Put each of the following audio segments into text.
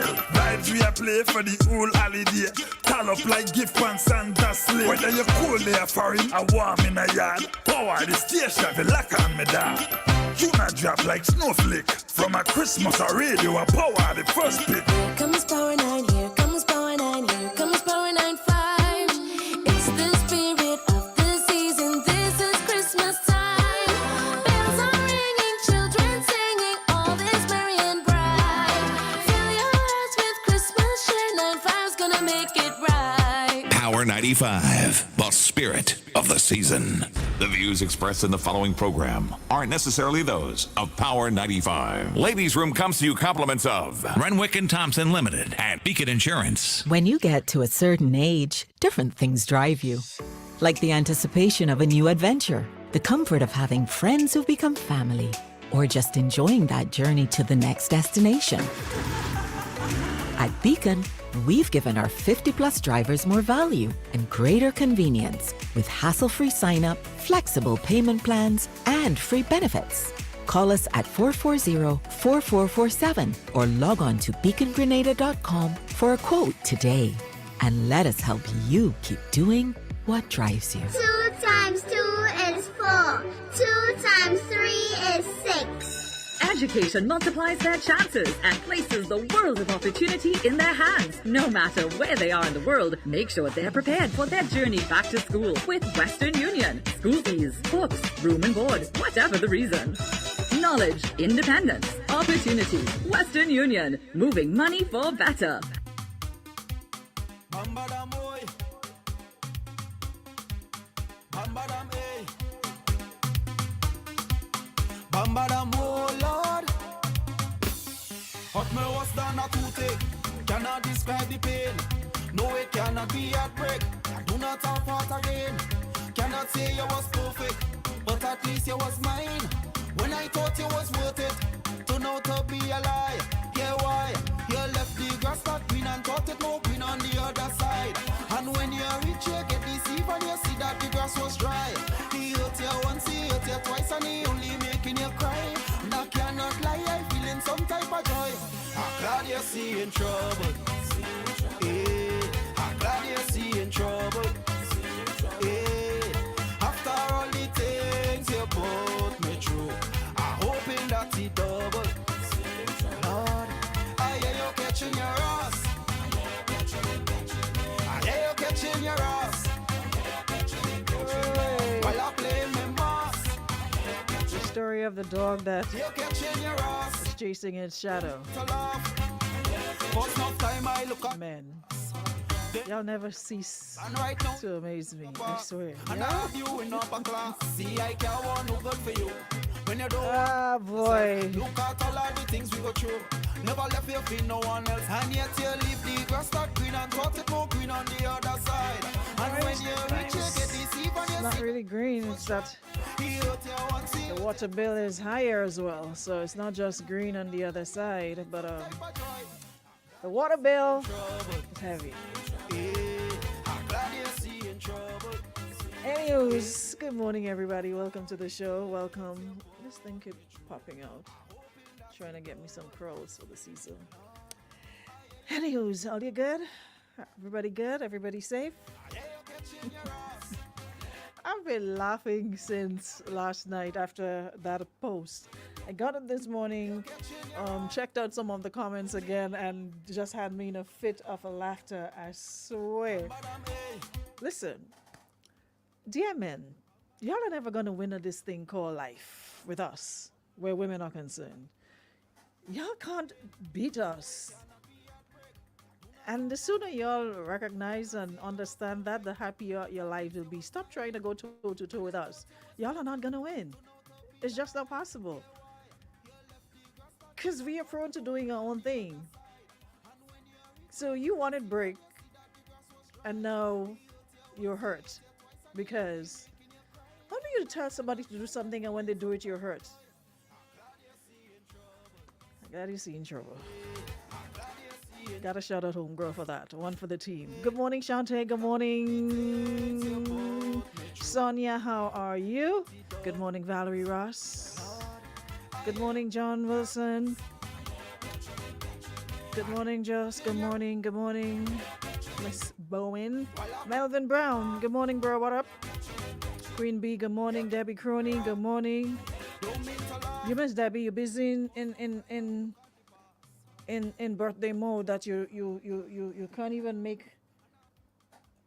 style. Vibes we a play for the whole holiday. Call up like gift and Santa sleigh. Whether you cool there foreign or warm in a yard, power the station, the lock on me down. You not drop like snowflake. From a Christmas or radio, a power the first pick. Here comes Power 9, here comes Power 9, here comes Power 95. It's the spirit of the season, this is Christmas time. Bells are ringing, children singing, all is merry and bright. Fill your hearts with Christmas cheer, 95's gonna make it right. Power 95, the spirit of the season. The views expressed in the following program aren't necessarily those of Power 95. Ladies' Room comes to you compliments of Renwick and Thompson Limited and Beacon Insurance. When you get to a certain age, different things drive you. Like the anticipation of a new adventure, the comfort of having friends who've become family, or just enjoying that journey to the next destination. At Beacon, we've given our 50-plus drivers more value and greater convenience with hassle-free sign-up, flexible payment plans, and free benefits. Call us at 440-4447 or log on to beacongrenada.com for a quote today. And let us help you keep doing what drives you. 2 times 2 is 4. 2 times 3 is 6. Education multiplies their chances and places the world of opportunity in their hands. No matter where they are in the world, make sure they're prepared for their journey back to school with Western Union. School fees, books, room and board, whatever the reason. Knowledge, independence, opportunity. Western Union, moving money for better. Bambadam, oh Lord. Hot me was done a toothache. Cannot describe the pain. No, it cannot be a break. I do not have heart again. Cannot say you was perfect, but at least you was mine. When I thought you was worth it, turned out to be a lie. Yeah, why? You left the grass that green and thought it more green on the other side. And when you reach, you get deceived and you see that the grass was dry. He hurt you once, he hurt you twice, and he only making you cry. And I cannot lie, I feeling some type of joy. I'm glad you see in trouble. Yeah, I'm glad you see in trouble. Yeah, after all the things you put me through, I'm hoping that it double. Lord, I hear you catching your ass. I hear you catching your ass. While I play my mask. The story of the dog that You're catching your ass. is chasing its shadow. To laugh. But no time I look at Man, y'all never cease and right now. to amaze me, I swear. And I have you in upper class. See, I can't want no good for you. When you don't Ah, boy. look at all of the things we go through. Never left you feel no one else. And yet you leave the grass that green and thought it more green on the other side. And when you reach, you get deceived and It's you not see really green, it's that he hurt you once, he the water bill is higher as well. So it's not just green on the other side, but the water bill is heavy. I'm glad you see in trouble. Anyways, good morning, everybody. Welcome to the show. Welcome. This thing keeps popping out. Trying to get me some curls for the season. Anyways, all you good? Everybody good? Everybody safe? I've been laughing since last night after that post. I got it this morning, checked out some of the comments again, and just had me in a fit of laughter, I swear. Listen, dear men, y'all are never going to win at this thing called life with us, where women are concerned. Y'all can't beat us. And the sooner y'all recognize and understand that, the happier your life will be. Stop trying to go toe to toe with us. Y'all are not going to win. It's just not possible. Because we are prone to doing our own thing. So you wanted break, and now you're hurt. Because how do you tell somebody to do something and when they do it, you're hurt? I got you see in trouble. Gotta shout out homegirl for that. One for the team. Good morning, Shantae. Good morning, Sonia. How are you? Good morning, Valerie Ross. Good morning, John Wilson. Good morning, Joss. Good morning. Good morning, Miss Bowen. Melvin Brown. Good morning, bro. What up? Queen Bee. Good morning. Debbie Crony. Good morning. You miss Debbie. You're busy in birthday mode that you can't even make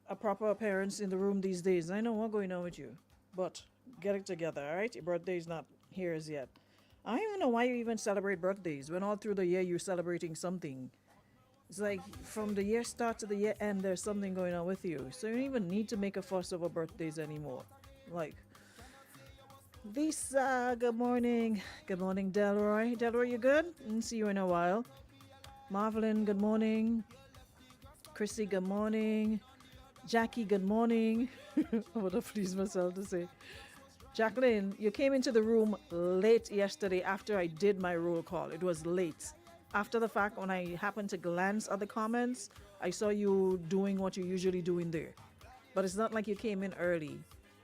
a proper appearance in the room these days. I know what's going on with you, but get it together, all right? Your birthday is not here as yet. I don't even know why you even celebrate birthdays when all through the year you're celebrating something. It's like from the year start to the year end, there's something going on with you. So you don't even need to make a fuss over birthdays anymore. Like, Lisa, good morning. Good morning, Delroy. Delroy, you good? Didn't see you in a while. Marvelyn, good morning. Chrissy, good morning. Jackie, good morning. I would have pleased myself to say. Jacqueline, you came into the room late yesterday after I did my roll call. It was late. After the fact, when I happened to glance at the comments, I saw you doing what you usually do in there. But it's not like you came in early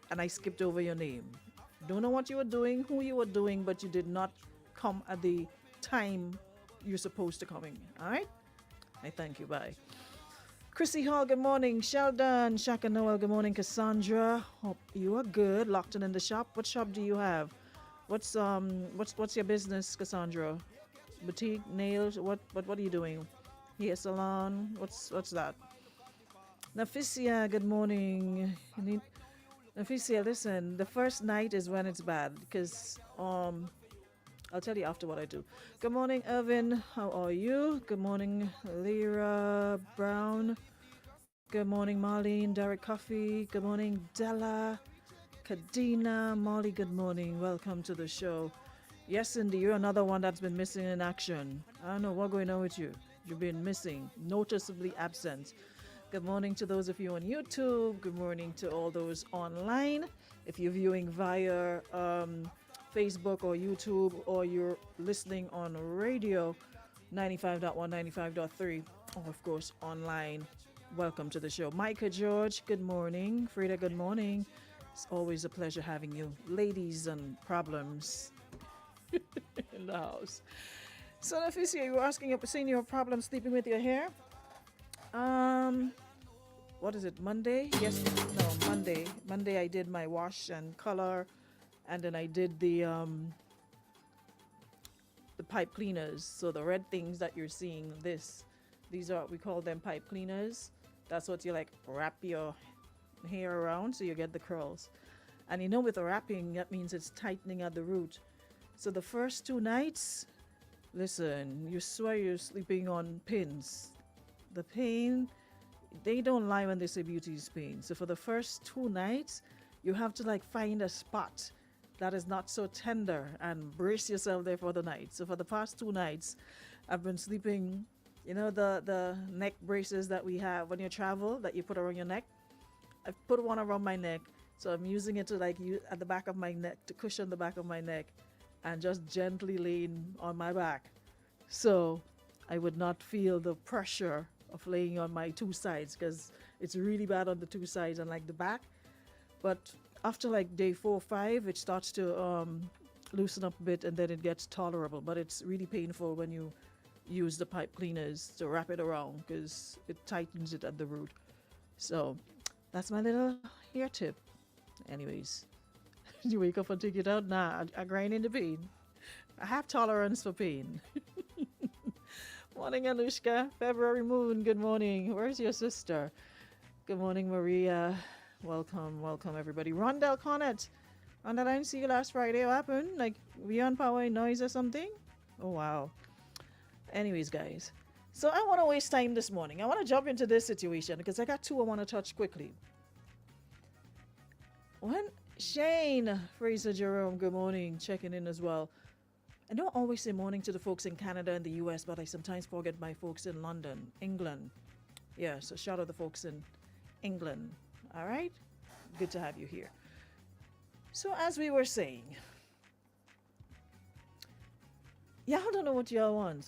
and I skipped over your name. Don't know what you were doing, who you were doing, but you did not come at the time you're supposed to come in. All right? I thank you. Bye. Chrissy Hall, good morning. Sheldon, Shaka Noel, good morning. Cassandra, hope you are good. Locked in the shop. What shop do you have? What's your business, Cassandra? Boutique, nails. What are you doing? Hair salon. What's that? Nafisia, good morning. Nafisia, listen. The first night is when it's bad because I'll tell you after what I do. Good morning, Irvin. How are you? Good morning, Lyra Brown. Good morning, Marlene, Derek Coffee. Good morning, Della, Kadina, Molly. Good morning. Welcome to the show. Yes, Cindy, you're another one that's been missing in action. I don't know what's going on with you. You've been missing, noticeably absent. Good morning to those of you on YouTube. Good morning to all those online. If you're viewing via Facebook or YouTube, or you're listening on radio 95.1, 95.3, or of course online, welcome to the show. Micah George, good morning. Frida, good morning. It's always a pleasure having you ladies and problems in the house. So Nafisia, you were asking, saying your problem sleeping with your hair. What is it, Monday? Yes, no, Monday I did my wash and color. And then I did the pipe cleaners. So the red things that you're seeing, these are, we call them pipe cleaners. That's what you like wrap your hair around so you get the curls. And you know, with the wrapping, that means it's tightening at the root. So the first 2 nights, listen, you swear you're sleeping on pins. The pain, they don't lie when they say beauty is pain. So for the first 2 nights, you have to like find a spot that is not so tender and brace yourself there for the night. So for the past 2 nights, I've been sleeping, you know, the neck braces that we have when you travel that you put around your neck. I've put one around my neck, so I'm using it to like use at the back of my neck to cushion the back of my neck and just gently laying on my back. So I would not feel the pressure of laying on my 2 sides because it's really bad on the 2 sides and like the back. But after like day 4 or 5, it starts to loosen up a bit and then it gets tolerable. But it's really painful when you use the pipe cleaners to wrap it around because it tightens it at the root. So that's my little hair tip. Anyways, you wake up and take it out? Nah, I grind in the pain. I have tolerance for pain. Morning, Anushka. February Moon, good morning. Where's your sister? Good morning, Maria. Welcome everybody. Rondell Connett. Rondell, I didn't see you last Friday. What happened? Like, we on power and noise or something? Oh, wow. Anyways, guys. So I want to waste time this morning. I want to jump into this situation because I got 2 I want to touch quickly. When Shane Fraser Jerome, good morning, checking in as well. I don't always say morning to the folks in Canada and the US, but I sometimes forget my folks in London, England. Yeah, so shout out the folks in England. All right? Good to have you here. So as we were saying, y'all don't know what y'all want.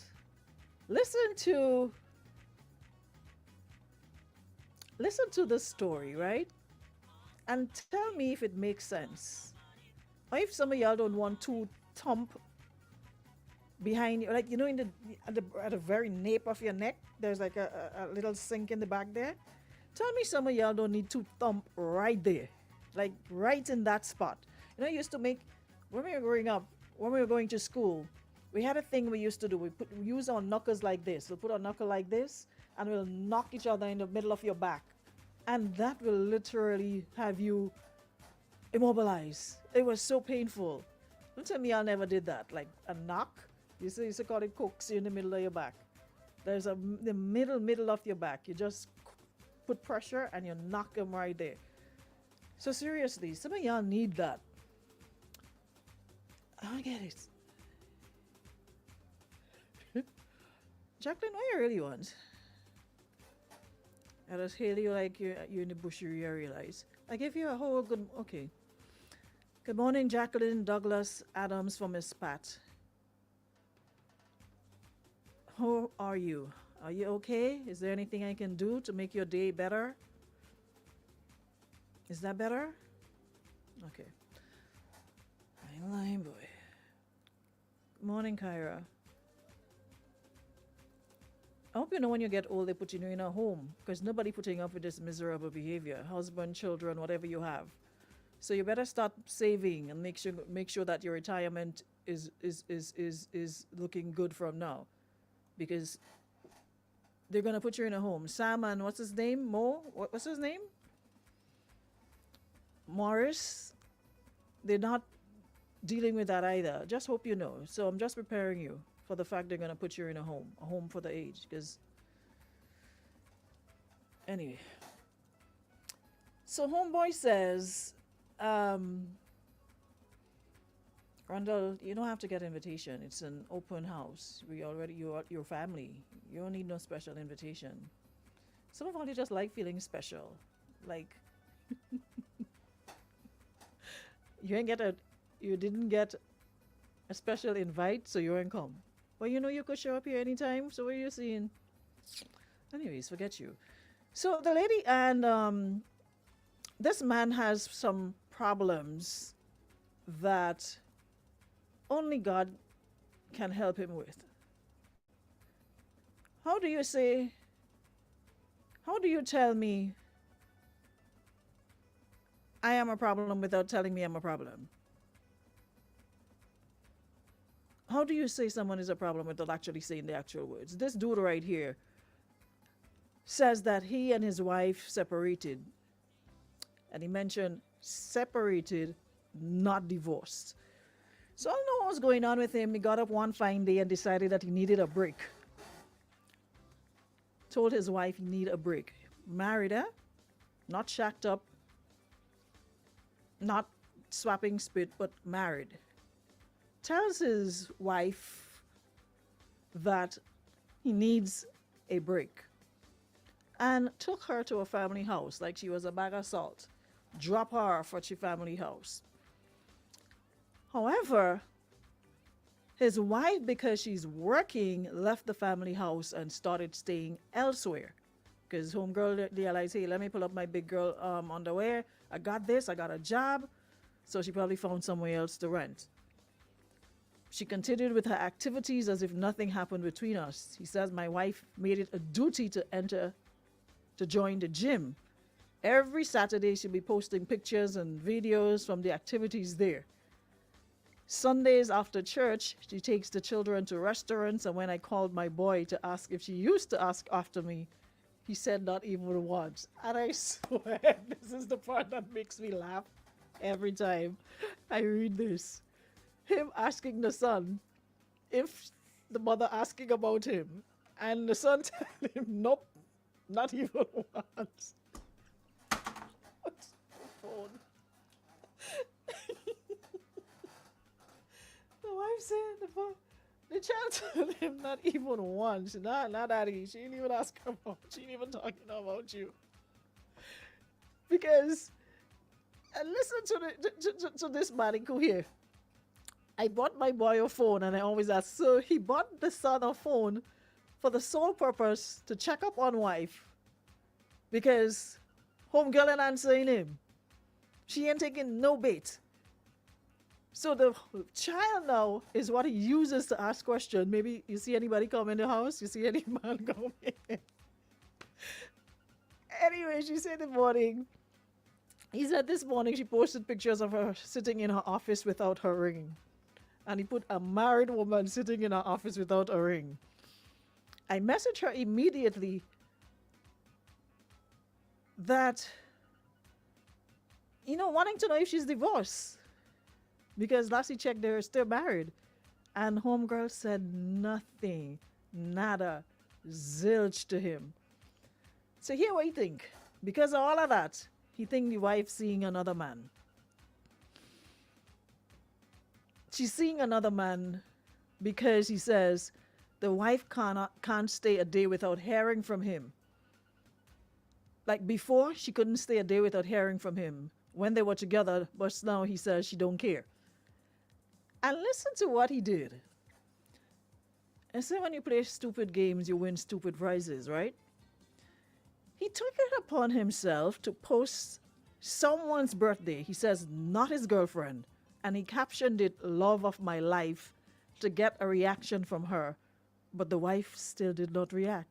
Listen to the story, right? And tell me if it makes sense. Or if some of y'all don't want to thump behind you, like in at the very nape of your neck, there's like a little sink in the back there. Tell me some of y'all don't need to thump right there, like right in that spot. I used to make when we were growing up, when we were going to school, we had a thing we used to do. We use our knuckles like this. We'll put our knuckle like this, and we'll knock each other in the middle of your back, and that will literally have you immobilized. It was so painful. Don't tell me I never did that. Like a knock. You used to call it cooks in the middle of your back. There's the middle of your back. You just put pressure and you knock them right there. So seriously, some of y'all need that. I don't get it. Jacqueline, what you really want? I just hail you like you're in the bush, you realize. I give you a whole good, okay. Good morning, Jacqueline Douglas Adams from Miss Pat. How are you? Are you okay? Is there anything I can do to make your day better? Is that better? Okay. I'm lying, boy. Good morning, Kyra. I hope you know when you get old, they put you in a home because nobody putting up with this miserable behavior. Husband, children, whatever you have. So you better start saving and make sure that your retirement is looking good from now, because they're gonna put you in a home. Sam and what's his name? What's his name? Morris. They're not dealing with that either. Just hope you know. So I'm just preparing you for the fact they're gonna put you in a home for the aged. Because anyway, so homeboy says, Randall, you don't have to get invitation. It's an open house. Your family. You don't need no special invitation. Some of you just like feeling special. Like you didn't get a special invite, so you ain't come. Well, you could show up here anytime, so what are you seeing? Anyways, forget you. So the lady and this man has some problems that only God can help him with. How do you tell me I am a problem without telling me I'm a problem? How do you say someone is a problem without actually saying the actual words? This dude right here says that he and his wife separated. And he mentioned separated, not divorced. So I don't know what was going on with him. He got up one fine day and decided that he needed a break. Told his wife he needed a break. Married her, not shacked up, not swapping spit, but married. Tells his wife that he needs a break and took her to a family house like she was a bag of salt. Drop her off at your family house. However, his wife, because she's working, left the family house and started staying elsewhere. Because homegirl realized, hey, let me pull up my big girl underwear. I got this, I got a job. So she probably found somewhere else to rent. She continued with her activities as if nothing happened between us. He says, my wife made it a duty to join the gym. Every Saturday, she'll be posting pictures and videos from the activities there. Sundays after church, she takes the children to restaurants, and when I called my boy to ask if she used to ask after me, he said not even once. And I swear, this is the part that makes me laugh every time I read this. Him asking the son if the mother asking about him, and the son telling him, nope, not even once. What's the phone? The wife said the child told him not even once. Nah, daddy. She didn't even ask about. She didn't even talking about you. Because, and listen to this manico here. I bought my boy a phone, and I always ask. So he bought the son a phone for the sole purpose to check up on wife, because homegirl ain't answering him. She ain't taking no bait. So the child now is what he uses to ask questions. Maybe you see anybody come in the house, you see any man come in. Anyway, she said in the morning, he said this morning she posted pictures of her sitting in her office without her ring. And he put a married woman sitting in her office without a ring. I messaged her immediately that, wanting to know if she's divorced. Because last he checked, they're still married. And homegirl said nothing, nada, zilch to him. So here what you think. Because of all of that, he think the wife seeing another man. She's seeing another man because he says the wife can't stay a day without hearing from him. Like before, she couldn't stay a day without hearing from him when they were together, but now he says she don't care. And listen to what he did. And so when you play stupid games, you win stupid prizes, right? He took it upon himself to post someone's birthday. He says, not his girlfriend. And he captioned it, love of my life, to get a reaction from her. But the wife still did not react.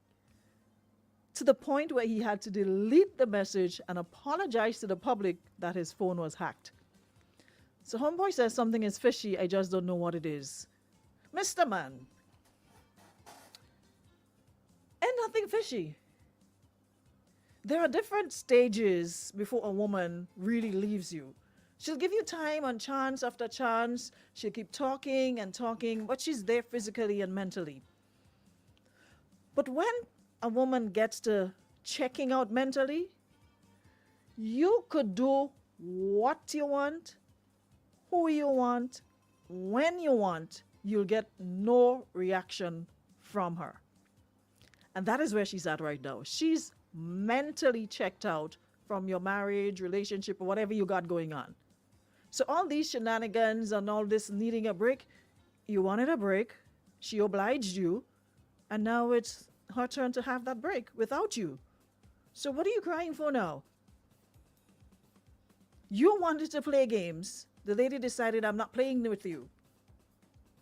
To the point where he had to delete the message and apologize to the public that his phone was hacked. So homeboy says something is fishy, I just don't know what it is. Mr. Man. And nothing fishy. There are different stages before a woman really leaves you. She'll give you time and chance after chance. She'll keep talking and talking, but she's there physically and mentally. But when a woman gets to checking out mentally, you could do what you want, who you want, when you want, you'll get no reaction from her. And that is where she's at right now. She's mentally checked out from your marriage, relationship, or whatever you got going on. So all these shenanigans and all this needing a break, you wanted a break, she obliged you, and now it's her turn to have that break without you. So what are you crying for now? You wanted to play games. The lady decided, I'm not playing with you.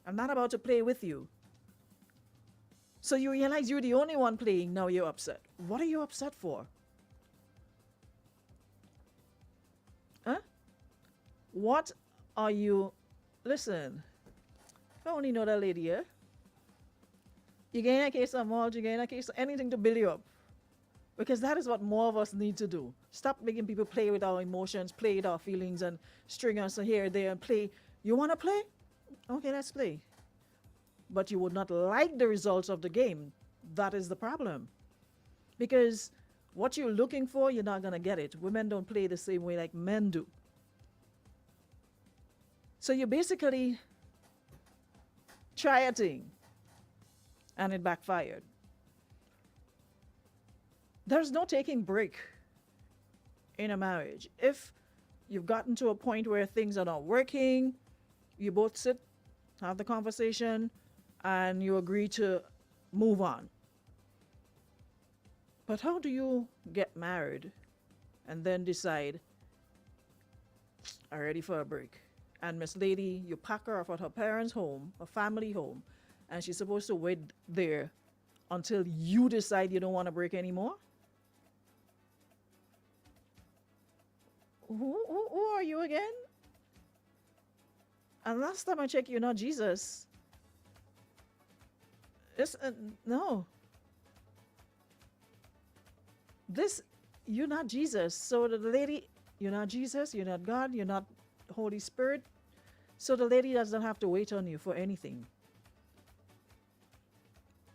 I'm not about to play with you. So you realize you're the only one playing, now you're upset. What are you upset for? Huh? What are you... Listen, if I only know that lady here, you get in a case of malt, you get in a case of anything to build you up. Because that is what more of us need to do. Stop making people play with our emotions, play with our feelings, and string us here, there, and play. You want to play? Okay, let's play. But you would not like the results of the game. That is the problem. Because what you're looking for, you're not going to get it. Women don't play the same way like men do. So you basically try a thing, and it backfired. There's no taking break in a marriage. If you've gotten to a point where things are not working, you both sit, have the conversation, and you agree to move on. But how do you get married and then decide, I'm ready for a break? And Miss Lady, you pack her off at her parents' home, a family home, and she's supposed to wait there until you decide you don't want to break anymore? Who are you again? And last time I checked, you're not Jesus. No. You're not Jesus. So the lady, you're not Jesus, you're not God, you're not Holy Spirit. So the lady doesn't have to wait on you for anything.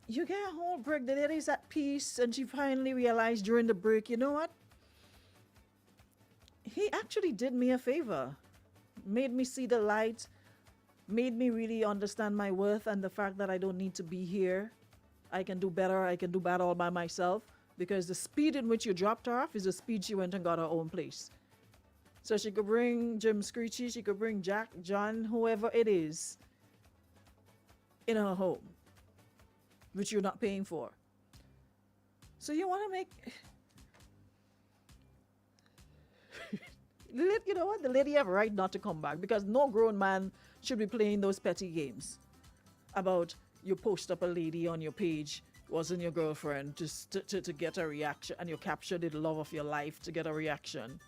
You get a whole break, the lady's at peace, and she finally realized during the break, you know what? He actually did me a favor. Made me see the light, made me really understand my worth and the fact that I don't need to be here. I can do better, I can do better all by myself, because the speed in which you dropped her off is the speed she went and got her own place. So she could bring Jim Screechy, she could bring Jack, John, whoever it is, in her home, which you're not paying for. So you want to make... You know what? The lady have a right not to come back because no grown man should be playing those petty games about you post up a lady on your page wasn't your girlfriend just to get a reaction, and you captured the love of your life to get a reaction.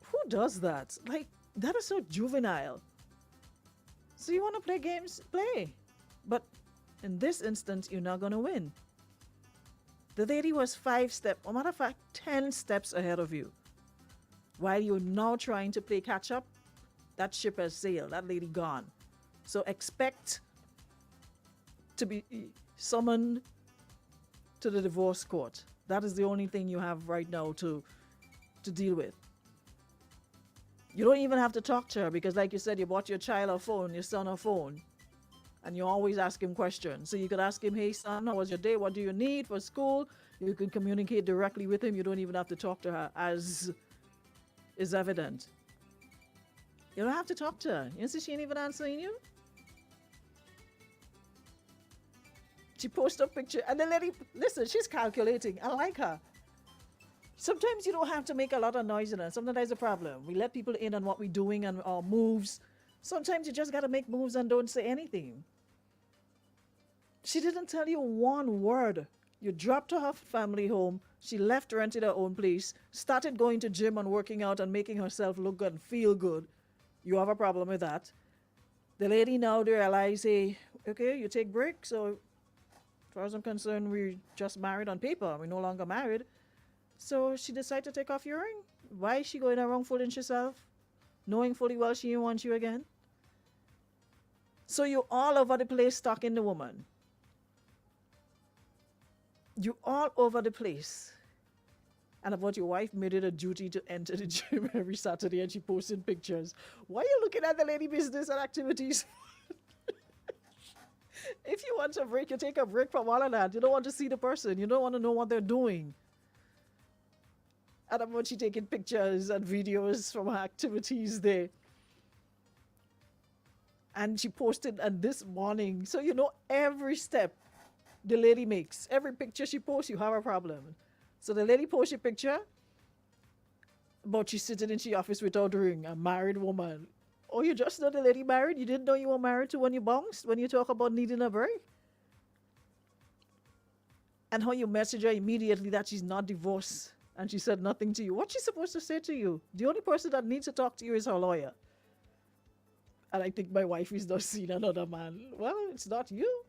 Who does that? Like, that is so juvenile. So you want to play games? Play. But in this instance, you're not going to win. The lady was 5 steps, or matter of fact, 10 steps ahead of you. While you're now trying to play catch up, that ship has sailed, that lady gone. So expect to be summoned to the divorce court. That is the only thing you have right now to deal with. You don't even have to talk to her because, like you said, you bought your child a phone, your son a phone, and you always ask him questions. So you could ask him, hey son, how was your day? What do you need for school? You can communicate directly with him. You don't even have to talk to her, as is evident. You don't have to talk to her. You see, she ain't even answering you. She posts a picture, and the lady, listen, she's calculating. I like her. Sometimes you don't have to make a lot of noise in it. Sometimes that's a problem. We let people in on what we're doing and our moves. Sometimes you just got to make moves and don't say anything. She didn't tell you one word. You dropped her family home. She left, rented her own place, started going to gym and working out and making herself look good and feel good. You have a problem with that. The lady now realizes, hey, okay, you take breaks, so as far as I'm concerned, we're just married on paper. We're no longer married. So she decided to take off your ring. Why is she going around fooling herself, knowing fully well she didn't want you again? So you're all over the place stalking the woman. You're all over the place. And about your wife made it a duty to enter the gym every Saturday and she posted pictures. Why are you looking at the lady business and activities? If you want a break, you take a break from all of that. You don't want to see the person. You don't want to know what they're doing. And about she taking pictures and videos from her activities there. And she posted and this morning. So you know every step the lady makes. Every picture she posts, you have a problem. So the lady posts a picture about she's sitting in the office without a ring, a married woman. Oh, you just know the lady married? You didn't know you were married to when you bounced, when you talk about needing a break? And how you message her immediately that she's not divorced and she said nothing to you. What's she supposed to say to you? The only person that needs to talk to you is her lawyer. And I think my wife is not seeing another man. Well, it's not you.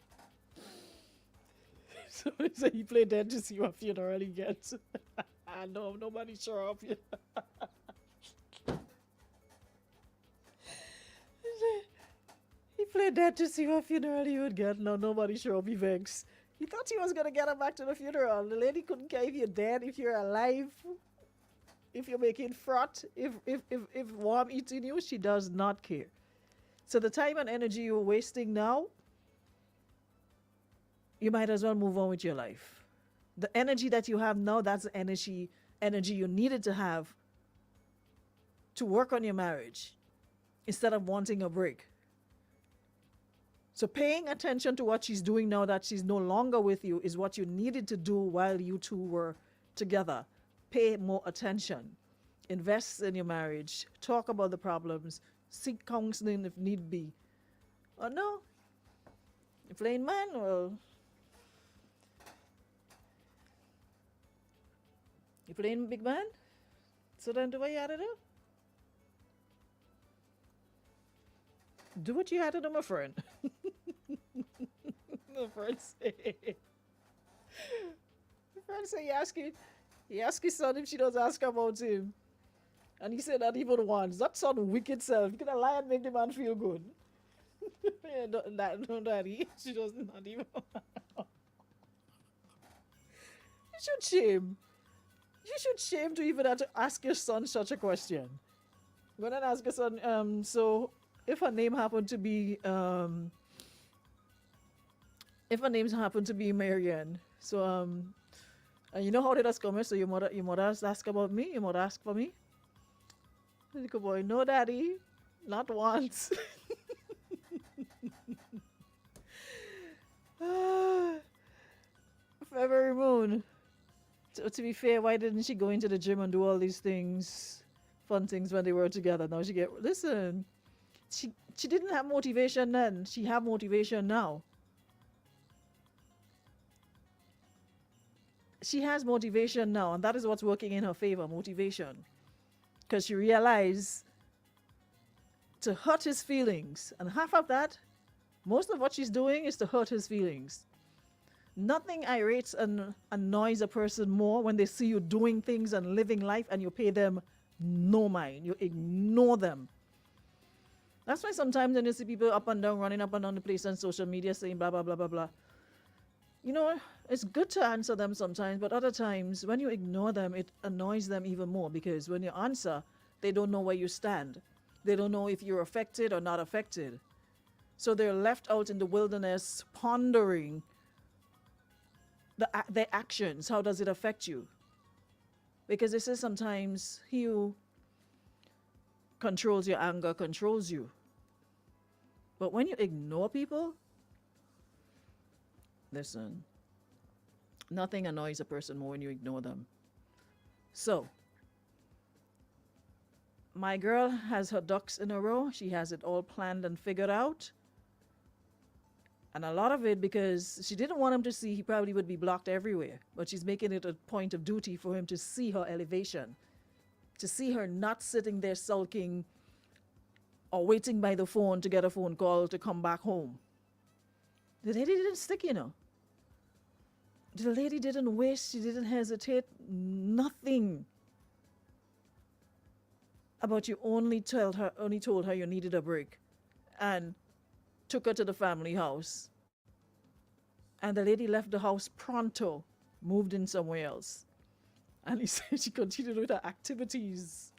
So he played dead to see what funeral he gets. No, nobody show up yet. He played dead to see what funeral he would get. No, nobody show up. He vexed. He thought he was going to get her back to the funeral. The lady couldn't care if you're dead, if you're alive, if you're making froth, if warm eating you. She does not care. So the time and energy you're wasting now, you might as well move on with your life. The energy that you have now, that's the energy you needed to have to work on your marriage instead of wanting a break. So paying attention to what she's doing now that she's no longer with you is what you needed to do while you two were together. Pay more attention. Invest in your marriage. Talk about the problems. Seek counseling if need be. Oh no? You're playing man? Well, you playing big man? So then do what you had to do. Do what you had to do, my friend. My friend say he asked his son if she doesn't ask about him. And he said not even once. That son wicked self. You can lie and make the man feel good. No, daddy. She doesn't not even. You should shame. You should shame to even have to ask your son such a question. Go and ask your son, so if her name happened to be Marianne, so and you know how did that come? So your mother ask about me, your mother ask for me. The little boy, no daddy, not once. February moon. to be fair, why didn't she go into the gym and do all these things, fun things when they were together? Now listen. She didn't have motivation then. She have motivation now. She has motivation now, and that is what's working in her favor, motivation. Because she realized to hurt his feelings, and half of that, most of what she's doing is to hurt his feelings. Nothing irates and annoys a person more when they see you doing things and living life and you pay them no mind. You ignore them. That's why sometimes when you see people up and down, running up and down the place on social media saying blah, blah, blah, blah, blah. You know, it's good to answer them sometimes, but other times when you ignore them, it annoys them even more because when you answer, they don't know where you stand. They don't know if you're affected or not affected. So they're left out in the wilderness pondering their actions. How does it affect you? Because they say sometimes he who controls your anger controls you. But when you ignore people, listen, nothing annoys a person more when you ignore them. So, my girl has her ducks in a row. She has it all planned and figured out. And a lot of it because she didn't want him to see he probably would be blocked everywhere. But she's making it a point of duty for him to see her elevation. To see her not sitting there sulking or waiting by the phone to get a phone call to come back home. The lady didn't stick, you know. The lady didn't waste, she didn't hesitate, nothing. About you only told her you needed a break and took her to the family house. And the lady left the house pronto, moved in somewhere else. And he said she continued with her activities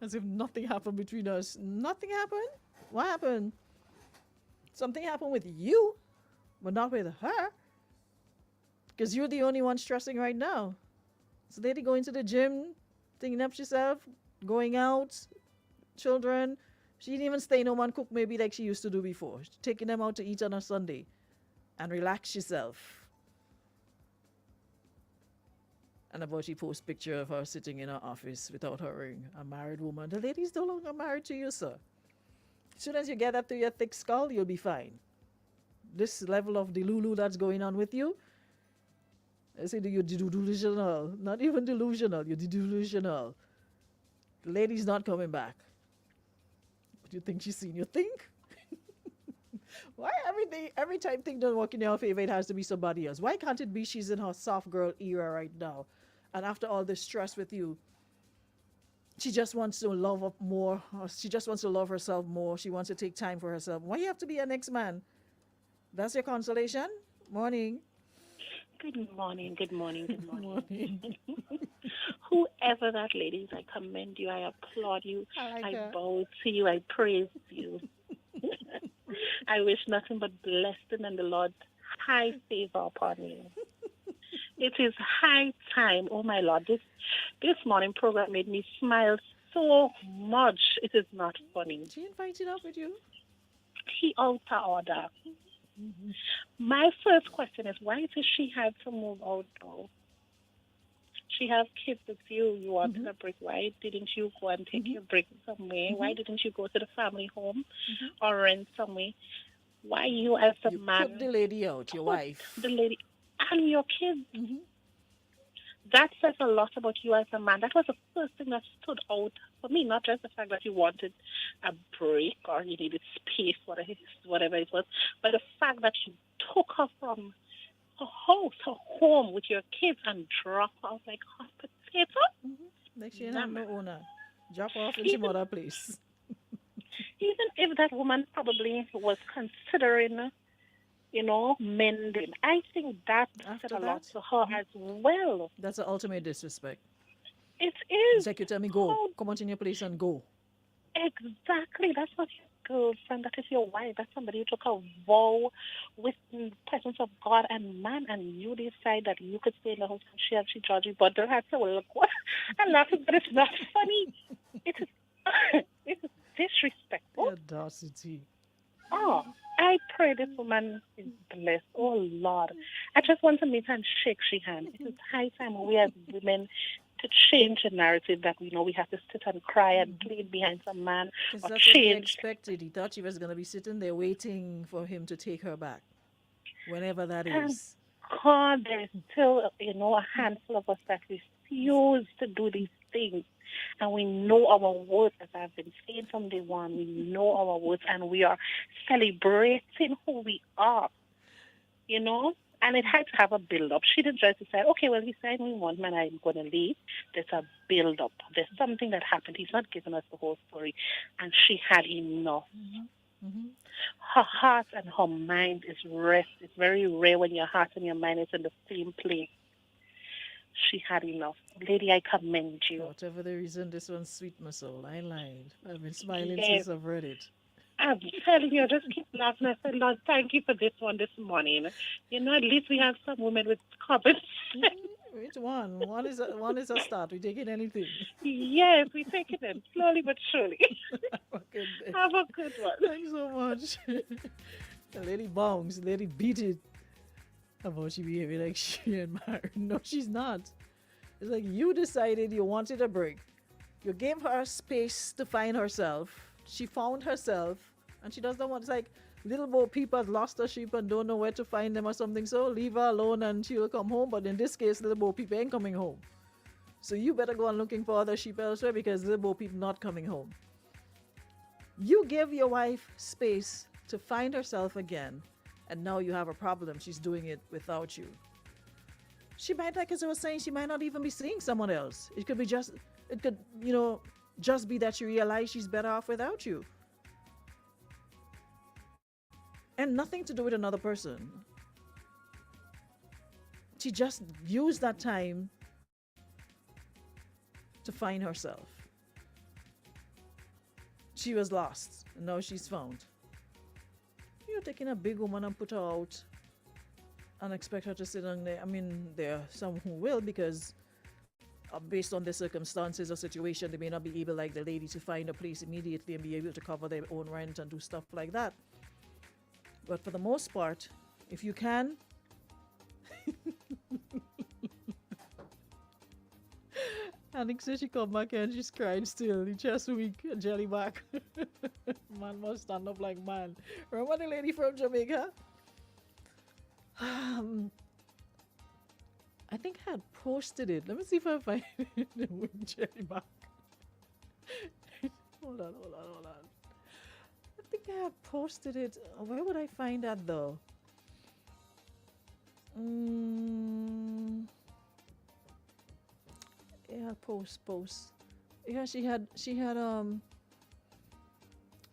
as if nothing happened between us. Nothing happened? What happened? Something happened with you, but not with her. Because you're the only one stressing right now. So lady going to the gym, thinking up herself, going out, children. She didn't even stay home and cook maybe like she used to do before. Taking them out to eat on a Sunday and relax yourself. And about she post picture of her sitting in her office without her ring. A married woman. The lady's no longer married to you, sir. As soon as you get up to your thick skull, you'll be fine. This level of delulu that's going on with you, I say you're delusional. Not even delusional, you're delusional. The lady's not coming back. But you think she's seen you think? Why every time thing don't work in your favor, it has to be somebody else? Why can't it be she's in her soft girl era right now? And after all this stress with you, she just wants to love up more. Or she just wants to love herself more. She wants to take time for herself. Why you have to be an ex-man? That's your consolation? Morning. Good morning, good morning, good morning. Morning. Whoever that lady is, I commend you, I applaud you, I bow to you, I praise you. I wish nothing but blessing and the Lord's high favor upon you. It is high time, oh my Lord. This morning program made me smile so much. It is not funny. She invited up with you? He out of order. My first question is, why does she have to move out though? She has kids with you. You wanted a break. Why didn't you go and take your break somewhere? Why didn't you go to the family home or rent somewhere? Why you as a man put the lady out, your wife. The lady and your kids. That says a lot about you as a man. That was the first thing that stood out for me, not just the fact that you wanted a break or you needed space, whatever it was, but the fact that you took her from her house, her home with your kids and drop her out like hot potato. Like she didn't have no owner. Drop her off in some other place. Even if that woman probably was considering, mending, I think that said a lot to her as well. That's the ultimate disrespect. It is. It's like you tell me, go. Come out in your place and go. Exactly. That's not your girlfriend. That is your wife. That's somebody who took a vow with the presence of God and man, and you decide that you could stay in the house and she judged you. But there has to look what I'm laughing, but it's not funny. It is disrespectful. Audacity. Oh, I pray this woman is blessed. Oh, Lord. I just want to meet her and shake she hand. It is high time we as women to change the narrative that we know we have to sit and cry and plead behind some man Because or that's what he change. expected. He thought she was going to be sitting there waiting for him to take her back, whenever that And is. God, there is still, a handful of us that refuse to do these things. And we know our worth, as I've been saying from day one, we know our worth and we are celebrating who we are, And it had to have a build-up. She didn't just decide, okay, well, he said we want man, I'm going to leave. There's a build-up. There's something that happened. He's not giving us the whole story. And she had enough. Her heart and her mind is rest. It's very rare when your heart and your mind is in the same place. She had enough. Lady, I commend you. Whatever the reason, this one's sweet my soul. I lied. I've been smiling Yes. since I've read it. I'm telling you, I just keep laughing. I said, Lord, thank you for this one this morning. At least we have some women with comments. Which one? One is a start. We taking anything. Yes, we take it in slowly but surely. Have a good one. Thanks so much. The lady bounce. Lady beat it. How about she behaving like she ain't married? No, she's not. It's like you decided you wanted a break. You gave her space to find herself. She found herself, and she doesn't want. It's like little Bo Peep has lost her sheep and don't know where to find them or something. So leave her alone, and she'll come home. But in this case, little Bo Peep ain't coming home. So you better go on looking for other sheep elsewhere because little Bo Peep not coming home. You give your wife space to find herself again, and now you have a problem. She's doing it without you. She might, like as I was saying, she might not even be seeing someone else. It could, just be that she realized she's better off without you. And nothing to do with another person. She just used that time to find herself. She was lost, and now she's found. You're taking a big woman and put her out and expect her to sit down there. I mean, there are some who will because based on the circumstances or situation, they may not be able, like the lady, to find a place immediately and be able to cover their own rent and do stuff like that. But for the most part, if you can, Anik said she come back and she's crying still. It's just weak, jelly back. Man must stand up like man. Remember the lady from Jamaica? I think I had posted it. Let me see if I find it with jelly back. Hold on. I think I had posted it. Where would I find that though? Yeah, post. Yeah, she had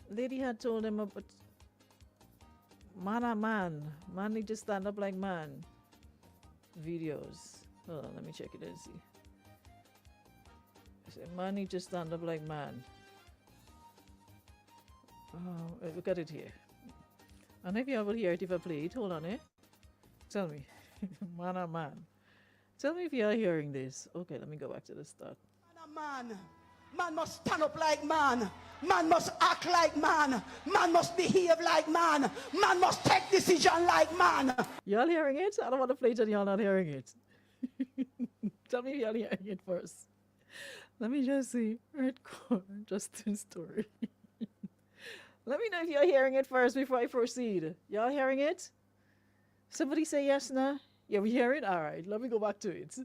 lady had told him about man need to stand up like man videos. Hold on, let me check it and see. I said, man need to stand up like man. Look at it here. And if you ever hear it, if I play it, hold on, tell me. Man. Tell me if you are hearing this. Okay, let me go back to the start. Man must stand up like man. Man must act like man. Man must behave like man. Man must take decision like man. Y'all hearing it? I don't want to play it and y'all not hearing it. Tell me if y'all hearing it first. Let me just see. Redcore, Justin's story. Let me know if you're hearing it first before I proceed. Y'all hearing it? Somebody say yes now. Yeah, we hear it? All right, let me go back to it.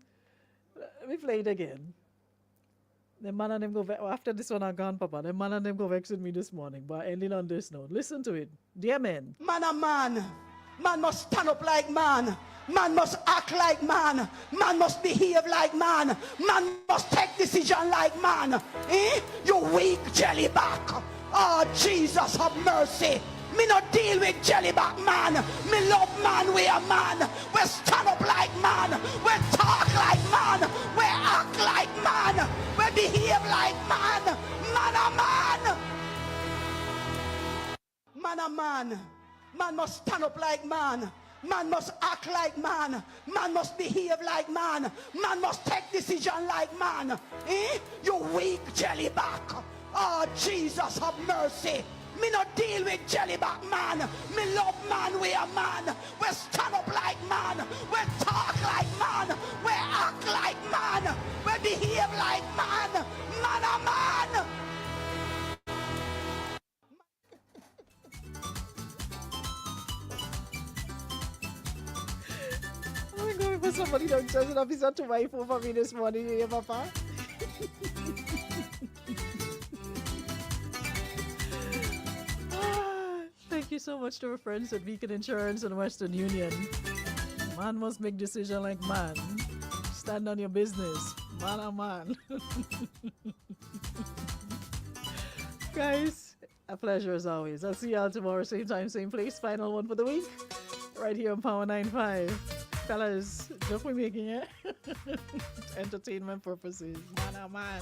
Let me play it again. The man and them go after this one are gone, Papa. The man and them go vex with me this morning, but ending on this note. Listen to it. Dear men. Man must stand up like man. Man must act like man. Man must behave like man. Man must take decision like man. You weak jellyback. Oh, Jesus, have mercy. Me not deal with jellyback man. Me love man, we are man. We stand up like man. We talk like man. We act like man. We behave like man. Man a man. Man a man. Man must stand up like man. Man must act like man. Man must behave like man. Man must take decision like man. You weak jellyback. Oh, Jesus, have mercy. Me not deal with jellyback man. Me love man, we a man. We stand up like man. We talk like man. We act like man. We behave like man. Man a man. I'm going for somebody that doesn't have his to wife over me this morning, you hear, Papa? Thank you so much to our friends at Beacon Insurance and Western Union. Man must make decision like man. Stand on your business. Man a man. Guys, a pleasure as always. I'll see y'all tomorrow, same time, same place. Final one for the week. Right here on Power 95. Fellas, just for making it. Entertainment purposes. Man a man.